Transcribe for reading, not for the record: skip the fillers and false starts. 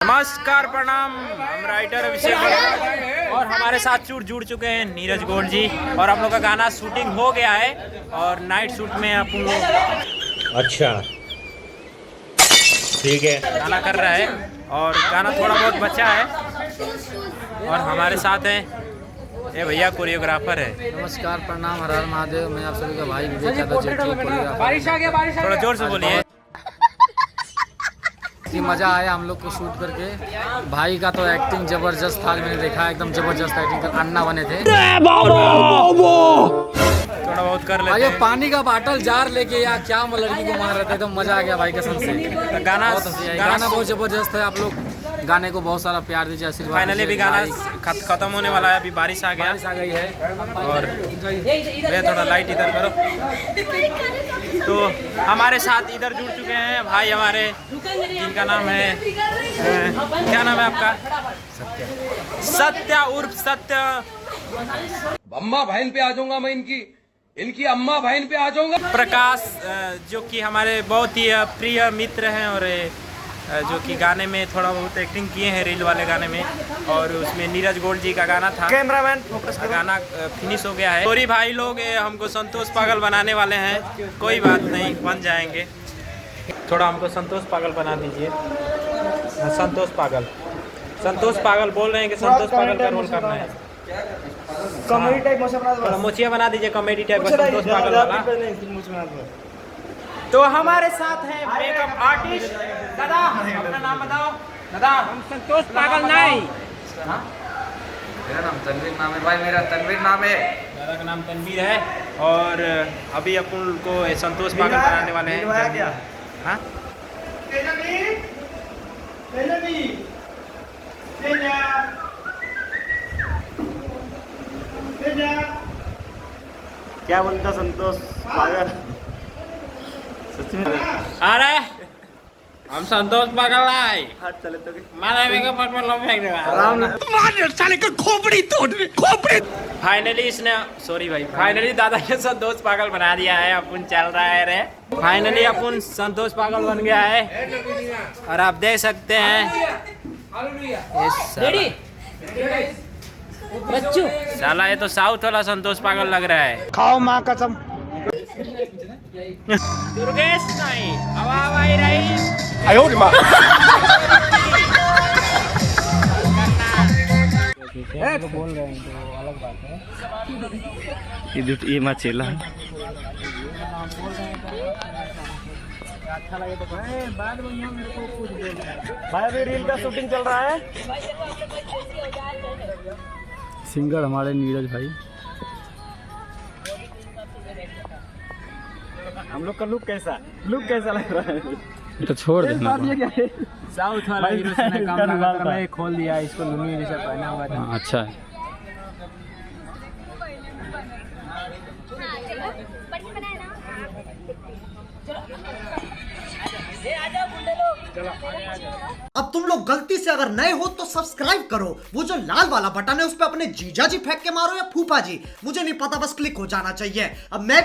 नमस्कार प्रणाम, हम राइटर अभिषेक और हमारे साथ जुड़ चुके हैं नीरज गोल्ड जी। और हम लोग का गाना शूटिंग हो गया है और नाइट शूट में अपन लोग अच्छा ठीक है गाना कर रहा है और गाना थोड़ा बहुत बचा है। और हमारे साथ हैं ये भैया कोरियोग्राफर है। नमस्कार प्रणाम, हर हर महादेव। मैं आप सभी का भाई विवेक यादव जेठी कोरियोग्राफर। थोड़ा जोर से बोलिए। मज़ा आया हम लोग को शूट करके। भाई का तो एक्टिंग जबरदस्त था, मैंने देखा एकदम जबरदस्त एक्टिंग कर। अन्ना बने थे, थोड़ा बहुत कर लेते ये हैं। पानी का बाटल जार लेके या क्या लड़की को मार रहे थे, एकदम मजा आ गया भाई कसम से। तो गाना गाना बहुत जबरदस्त है। आप लोग गाने को बहुत सारा प्यार दीजिए, आशीर्वाद फाइनली भी गाना खत्म होने वाला है। अभी बारिश आ गया, बारिश आ गई है। और भैया थोड़ा लाइट इधर करो। तो हमारे साथ इधर जुड़ चुके हैं भाई हमारे, जिनका नाम है क्या नाम है आपका? सत्या उर्फ सत्य। अम्मा बहन पे आ जाऊंगा मैं, इनकी अम्मा बहन पे आ जाऊंगा। प्रकाश, जो कि हमारे बहुत ही प्रिय मित्र हैं और जो कि गाने में थोड़ा बहुत एक्टिंग किए हैं रील वाले गाने में। और उसमें नीरज गोल्ड जी का गाना था। कैमरामैन फोकस, गाना फिनिश हो गया है। सॉरी भाई लोग, हमको संतोष पागल बनाने वाले हैं। कोई बात नहीं, बन जाएंगे। थोड़ा हमको संतोष पागल बना दीजिए। संतोष पागल बोल रहे हैं कि संतोष पागल का रोल करना है। कॉमेडी टाइप थोड़ा मोचिया बना दीजिए, कॉमेडी टाइप का संतोष पागल वाला। तो हमारे साथ हैं मेकअप आर्टिस्ट। दादा अपना नाम बताओ। दादा, हम संतोष पागल नहीं। मेरा नाम तनवीर नाम है भाई, मेरा तनवीर नाम है। दादा का नाम तनवीर है। और अभी अपन को संतोष पागल बनाने वाले हैं। हाँ? क्या बोलता संतोष पागल? अरे हम संतोष पागल नहीं। हाथ चले तो मारा मेकअप पर लो फेंक दे। आराम साले का खोपड़ी फाइनली इसने, सॉरी भाई, फाइनली दादा ने संतोष पागल बना दिया है। अपन चल रहा है रे। फाइनली अपन संतोष पागल बन गया है। और आप देख सकते हैं साला ये तो साउथ वाला संतोष पागल लग रहा है। खाओ माँ कसम। दुर्गेश नहीं, आवाज आई रही। बोल रहे हैं तो अलग बात है। ये मचेला अच्छा लगे तो बाद में यहाँ मेरे को कुछ बोल। भाई अभी रील का शूटिंग चल रहा है। सिंगर हमारे नीरज भाई। हम लोग का लुक कैसा लग रहा है? तो छोड़ देना। साउथ वाला हीरो से काम लगा कर मैं खोल दिया इसको, लुंगी जैसा पहना हुआ था। अच्छा है। अब तुम लोग गलती से अगर नए हो तो सब्सक्राइब करो। वो जो लाल वाला बटन है उस पे अपने जीजा जी फेंक के मारो या फूफा जी, मुझे नहीं पता, बस क्लिक हो जाना चाहिए। अब मैं